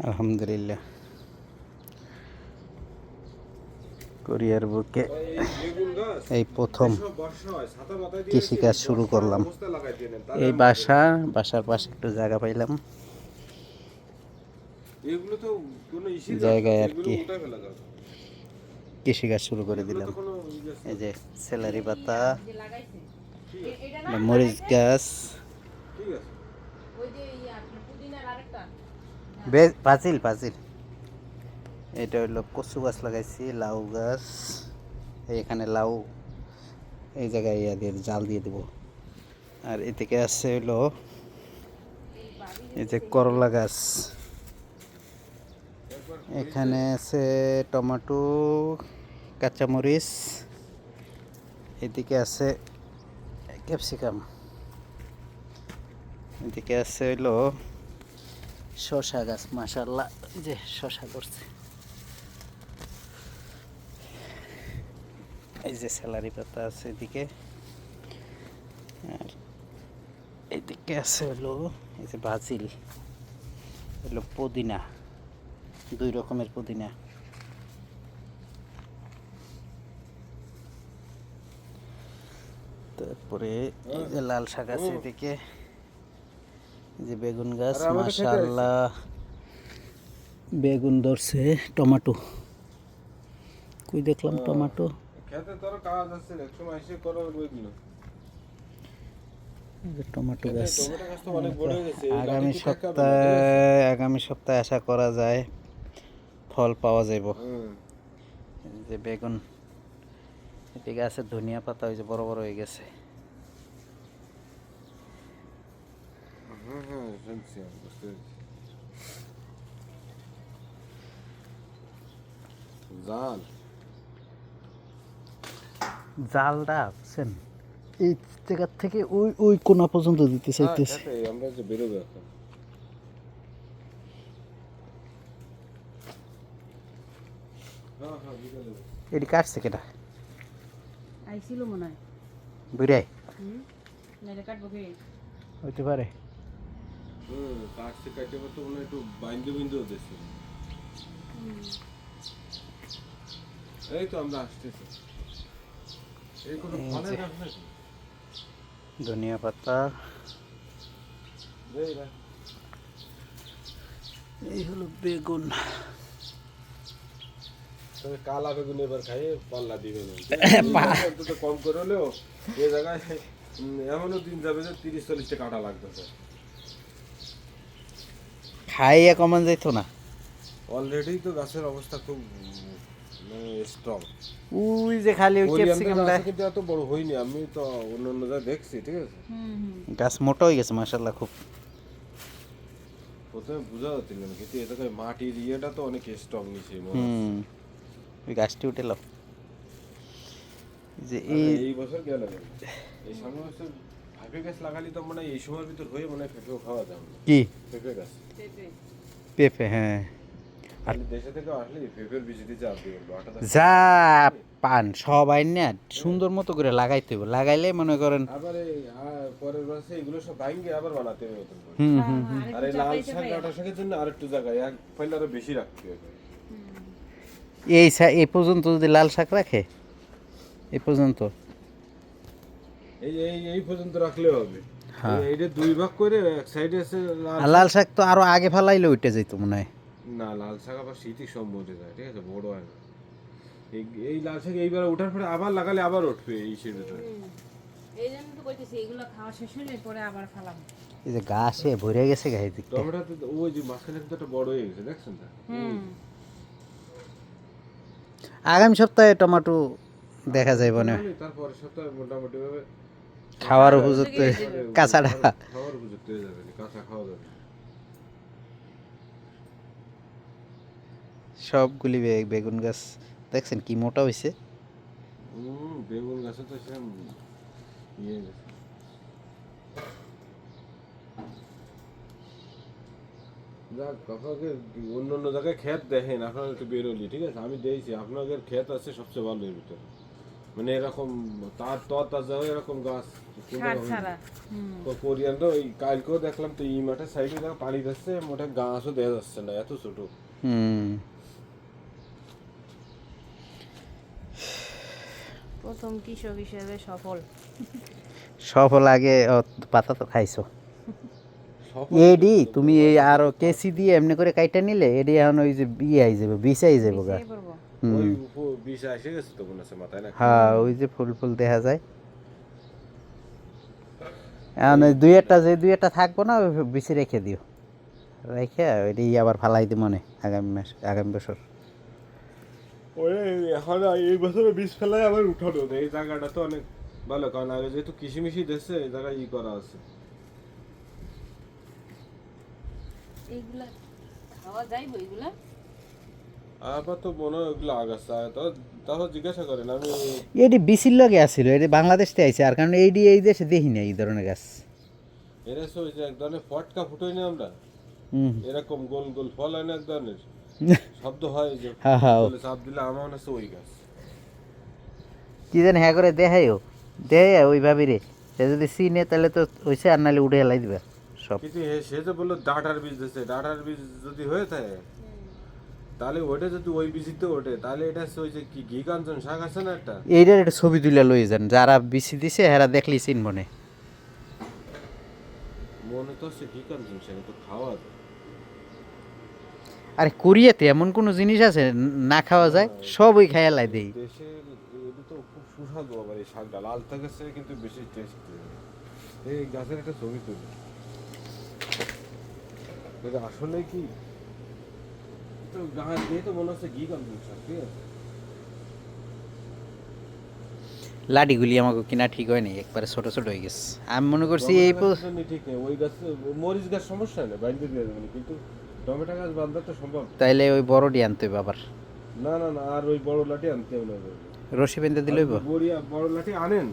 আলহামদুলিল্লাহ কোরিয়ার বুকে এই প্রথম কৃষিকাজ শুরু করলাম। এই বাসার পাশে একটু জায়গা পাইলাম, জায়গায় আর কি কৃষিকাজ শুরু করে দিলাম। এই যে সেলারি পাতা, মরিচ গাছ, পাঁচিল পাঁচিল, এটা হলো কচু গাছ লাগাইছি, লাউ গাছ, এখানে লাউ এই জায়গায় ইয়া দিয়ে জাল দিয়ে দেবো। আর এদিকে আছে হলো এই যে করলা গাছ, এখানে আছে টমেটো, কাঁচামরিচ, এদিকে আছে ক্যাপসিকাম, এদিকে আছে হলো শসা গাছ। মাশাআল্লাহ, যে শসা করছে। এই যে স্যালারি পাতা আছে এদিকে, আর এদিকে আছে হলো এই যে বাজিল, হলো পুদিনা, 2 রকমের পুদিনা। তারপরে এই যে লাল শাক আছে এদিকে, যে বেগুন গাছ, মাশাআল্লাহ বেগুন ধরছে। টমেটো কই দেখলাম টমেটো, খেতে তোর কাজ আছে, একসময় এসে করো ওইগুলো। টমেটো গাছ টমেটো গাছ তো অনেক বড় হয়ে গেছে, আগামী সপ্তাহে আশা করা যায় ফল পাওয়া যাইব। যে বেগুন, এদিকে আছে ধনিয়া পাতা, ওই যে বড় বড় হয়ে গেছে। জাল জালটা বুঝছেন, এই জায়গার থেকে ওই ওই কোনা পর্যন্ত দিতে চাইতেছে। আমরা যে বেরোবো এখন, এটি কাটছে কেটা? আইছিল মনে হয় বুড়াই নাইলে কাটবো কে? হইতে পারে। কাটছে কাটে তো মনে একটু বাইন্দু বিন্দু দিয়েছে। এই তো আমরা আসতেছি। এই কোনো ফলের গাছ নাকি? ধনিয়া পাতা, এই হলো বেগুন। তবে কালা বেগুন এবার খাইয়ে পাল্লা দিবে না, অন্তত কম করে হলেও এ জায়গায় এমনও দিন যাবে যে 30-40টা কাটা লাগবে। খাইয়া কমান যাইতো না। অলরেডি তো গাছের অবস্থা খুব স্ট্রং। ওই যে খালি ওই ক্যাপসিকামটা কিন্তু এত বড় হয়নি, আমি তো অন্য অন্য জায়গায় দেখছি, ঠিক আছে। গাছ মোটা হয়ে গেছে মাশাআল্লাহ খুব। প্রথমে বুঝা যাচ্ছিল না, কিন্তু এটা মাটির ইয়েটা তো অনেক স্ট্রং নিচে। ওই গাছটি উঠে লাও। যে এই বছর গেল, এই সামনে বছর পেঁপে গাছ লাগালি তো মানে এই সময়ের ভিতর হয়ে মনে হয় পেঁপেও খাওয়া যাবে। কি পেঁপে গাছ? পেঁপে, হ্যাঁ। আর দেশে থেকে আসলে পেঁপের বীজ দিয়ে চাপ দিবেন, যা পান সবাই না সুন্দর মতো করে লাগাইতে হবে, লাগাইলে মনে করেন আবার এই পরের বছর এগুলো সব ভাঙিয়ে আবার বানাতে হবে নতুন করে। হ্যাঁ, আর এই লাল শাক ডাঁটা শাকের জন্য আরেকটু জায়গায় এক ফাইল আরো বেশি রাখতে হবে। এই পর্যন্ত যদি লাল শাক রাখে, এই পর্যন্ত এই এই এই পর্যন্ত রাখলে হবে। হ্যাঁ, এইটা 2 ভাগ করে এক সাইডে আছে লাল শাক তো আরো আগে ফেলাইলে উঠে যেত মনে হয়। না, লাল শাক আবার শীতই সম্বন্ধে যায়, ঠিক আছে, বড় হয় না। এই লাল শাক এইবার ওঠার পরে আবার লাগালে আবার উঠবে এই শীতে। এই জন্য তো কইতেছি এগুলো খাওয়া শেষ হলে পরে আবার ফেলাবো। এই যে গাছে ভরে গেছে গায়ে দিকটা। টমেটো তো ওই যে মাঝখানে কিন্তু একটা বড় হয়ে গেছে, দেখছেন না? আগামী সপ্তাহে টমেটো দেখা যায় মনে হয়। তারপরে সপ্তাহে মোটামুটি ভাবে খাওয়ার উপযুক্ত, কাঁচাটা খাওয়ার উপযুক্ত হয়ে যাবে, কাঁচা খাওয়া যাবে। সবগুলি বেগুন গাছ দেখছেন কি মোটা হয়েছে। বেগুন গাছে তো সেরকম ইয়ে গেছে। যাক, আপনাকে অন্য অন্য জায়গায় ক্ষেত দেখেন, আপনারা একটু বেরোলি, ঠিক আছে, আমি দেখছি আপনাদের ক্ষেত আছে সবচেয়ে ভালো এর ভিতরে, মানে এরকম তার তরতাজা এরকম গাছ সার ছাড়া কোরিয়ানরা ওই কালকেও দেখলাম তো এই মাঠের সাইডে যা পানি যাচ্ছে মোটা গাছও দেখা যাচ্ছে না, এত ছোট। প্রথম কৃষক হিসেবে সফল আগে পাতা তো খাইছো এডি তুমি এই আরো কেসি দিয়ে এমনি করে কাইটা নিলে এডি এখন ওই যে ইয়ে আই যাবে বিষ আই যাবে গা ওই বিষ এসে গেছে তো মনে হচ্ছে মাথায় না। হ্যাঁ ওই যে ফুল ফুল দেখা যায় এখন ওই দুই একটা থাকবো না ওই বিচি রেখে দিও, রেখে ওইটি আবার ফালাই দি মনে আগামী বছর। ওই এখন এই বছরে বীজ ফেলায় আবার উঠানো, এই জায়গাটা তো অনেক ভালো, কারণ আগে যেহেতু কৃষি মিশি দিচ্ছে এই জায়গায় করা আছে। এইগুলা খাওয়া যাইব এইগুলা? আবার তো মনে হয় ওইগুলো আগাছা, তাও জিজ্ঞাসা করেন। আমি এটি বিচির লগে আসছিল, এটি বাংলাদেশ থেকে আইছে, আর কারণ এইটি এই দেশে দেখি না এই ধরনের গাছ। এরা ওই যে এক ধরনের ফটকা ফুটোই না আমরা, এরকম গোল গোল ফল হয় না এক ধরনের, শব্দ হয় যে চাপ দিলে আমার মনে হচ্ছে ওই গাছ। কি জানি হ্যাঁ করে দেখাইও দেখাই ওই ভাবি রে, সে যদি চিনে তাহলে তো ওইসে আর নাহলে উঠে হেলাই দিবা সব। কিন্তু সে যে বললো ডাটার বীজ দিচ্ছে, ডাটার বীজ যদি হয়ে থাকে তাহলে ওইটা যদি ওই বীজিতে ওঠে তাহলে এটা হচ্ছে ওই যে কি ঘি কাঞ্চন শাক আছে না একটা, এইটার একটা ছবি তুলে লই যান, যারা বিচি দিছে হেরা দেখলি চিনব না। মনে তো হচ্ছে ঘি কাঞ্চন শাক, তো খাওয়া যায়। আরে কোরিয়াতে এমন কোনো জিনিস আছে না খাওয়া যায়? সবই খাইয়া লাই দেই। দেশের এটা তো খুব সুস্বাদু, আবার এই শাকটা লাল থাকছে কিন্তু বেশি টেস্টি। এই গাছের একটা ছবি তুলি, এটা আসলে কি তো গাছ দিয়ে তো মনে হচ্ছে ঘি কাঞ্চন শাক, ঠিক আছে। লাডিগুলি আমাকে কিনা ঠিক হয় নাই, একবারে ছোট ছোট হয়ে গেছে। আমি মনে করছি এই ঠিক নেই, ওই গাছ মরিচ গাছ সমস্যা নেই, বাইন্দে দিয়ে দেবেন, কিন্তু টমেটো গাছ বাঁধা তো সম্ভব। তাইলে ওই বড়ডি আনতে হবে আবার, না না না, আর ওই বড় লাঠি আনতে হবে না। রশি বেঁধে দিলে হইব। বড়িয়া বড় লাঠি আনেন,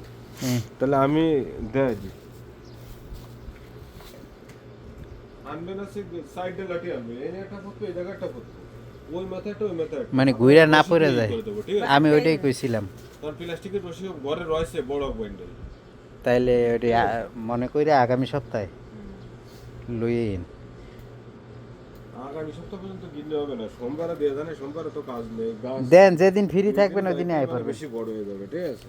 তাহলে আমি দেয় দিই। আনবে না সে সাইডে লাঠি আনবে, এই একটা পড়তো এই জায়গাটা পড়তো, ওই মাথাটা ওই মাথাটা, মানে ঘুরে না পড়ে যায়। আমি ওইটাই কইছিলাম, তোর প্লাস্টিকের রশি ঘরে রয়েছে বড় বন্ডেল। তাইলে ওইটি মনে কইরা আগামী সপ্তাহে লইয়েন। আগামী সপ্তাহ পর্যন্ত কিনলে হবে না, সোমবারে দিয়ে জানে, সোমবারে তো কাজ নেই। গাছ দেন যেদিন ফ্রি থাকবেন ওই দিনে আই পারবেন, বেশি বড় হয়ে যাবে, ঠিক আছে।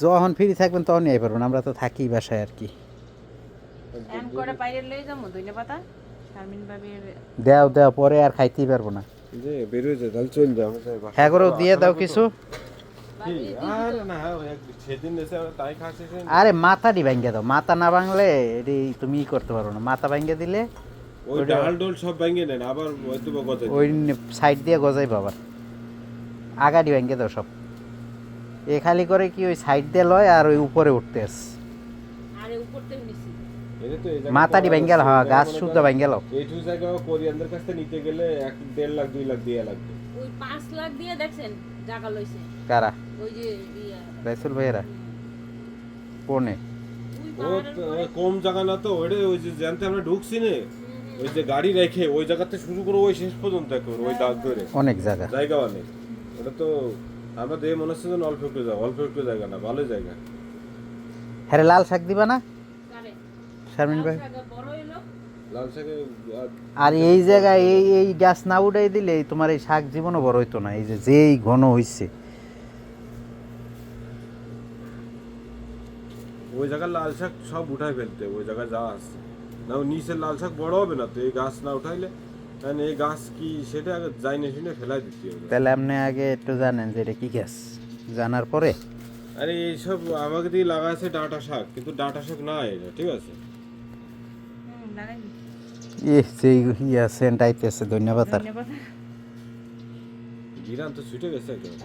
যখন ফ্রি থাকবেন তখনই আই পারবেন, আমরা তো থাকি বাসায় আর কি। এম করে পাইরে লই যামু ধইনা পাতা শারমিন ভাবির দেও দেও পরে আর খাইতেই পারবো না। যে বের হয়ে যায় তাহলে চলবে, আমি যাই বাসায়। হ্যাঁ করেও দিয়ে দাও কিছু। কি আর না, সেদিন এসে আমরা তাই খাচ্ছি। আরে মাথাটি ভাঙ্গে দাও, মাথা না ভাঙলে এটি তুমি ই করতে পারো না, মাথা ভাঙ্গে দিলে ওই ডাল ডোল সব ভেঙে নেন, আবার হয়তো বা গজায় ওই সাইড দিয়ে গজাই বাবার আগাডি ভাঙ্গে দাও সব। এ খালি করে কি ওই সাইড দিয়ে লয় আর ওই উপরে উঠতে আস আরে উপরতে নিছি এটা তো এই জায়গা মাথাটি ভাঙ্গে গেল। হ্যাঁ গাছ শুদ্ধ ভাঙ্গে গেল। এইটু জায়গা কোরিয়ানদের কাছ থেকে নিতে গেলে 1.5 লাখ 2 লাখ দিয়ে লাগবে। ওই 5 লাখ দিয়ে দেখছেন জায়গা লইছে কারা? ওই যে ইয়া রাইসুল ভাইয়েরা কোনে? ওই ও পাহাড়ের তো পরে কম জায়গা না তো, ওইটা ওই যে জানতে আমরা ঢুকছি না, ওই যে গাড়ি রেখে ওই জায়গাতে শুরু করে ওই শেষ পর্যন্ত একবার ওই দাগ ধরে অনেক জায়গা জায়গা অনেক। ওটা তো আমরা দেখে মনে হচ্ছে যেন অল্প একটু জায়গা, অল্প একটু জায়গা না, ভালো জায়গা। হ্যাঁ লাল শাক দিবা না কারে শারমিন ভাই? জায়গা বড় হইলো লাল শাকে আর এই জায়গায় এই গাছ না উঠাই দিলে তোমার এই শাক জীবনও বড় হইতো না, এই যে যেই ঘন হইছে। ওই জায়গার লাল শাক সব উঠাই ফেলতে, ওই জায়গায় যা আছে না, নিচের লাল শাক বড় হবে না তো, এই গাছ না উঠাইলে। কারণ এই গাছ কি সেটা আগে যাই না শুনে ফেলাই দিতে হবে। তাহলে আপনি আগে একটু জানেন যে এটা কি গাছ, জানার পরে। আরে এইসব আমাকে দিয়ে লাগা আছে ডাঁটা শাক, কিন্তু ডাঁটা শাক না এটা, ঠিক আছে। লাগাই সেই ইয়া সেন্ট আইতেছে, ধন্যবাদ। আর ধন্যবাদ। জিরান তো ছুটে গেছে একেবারে।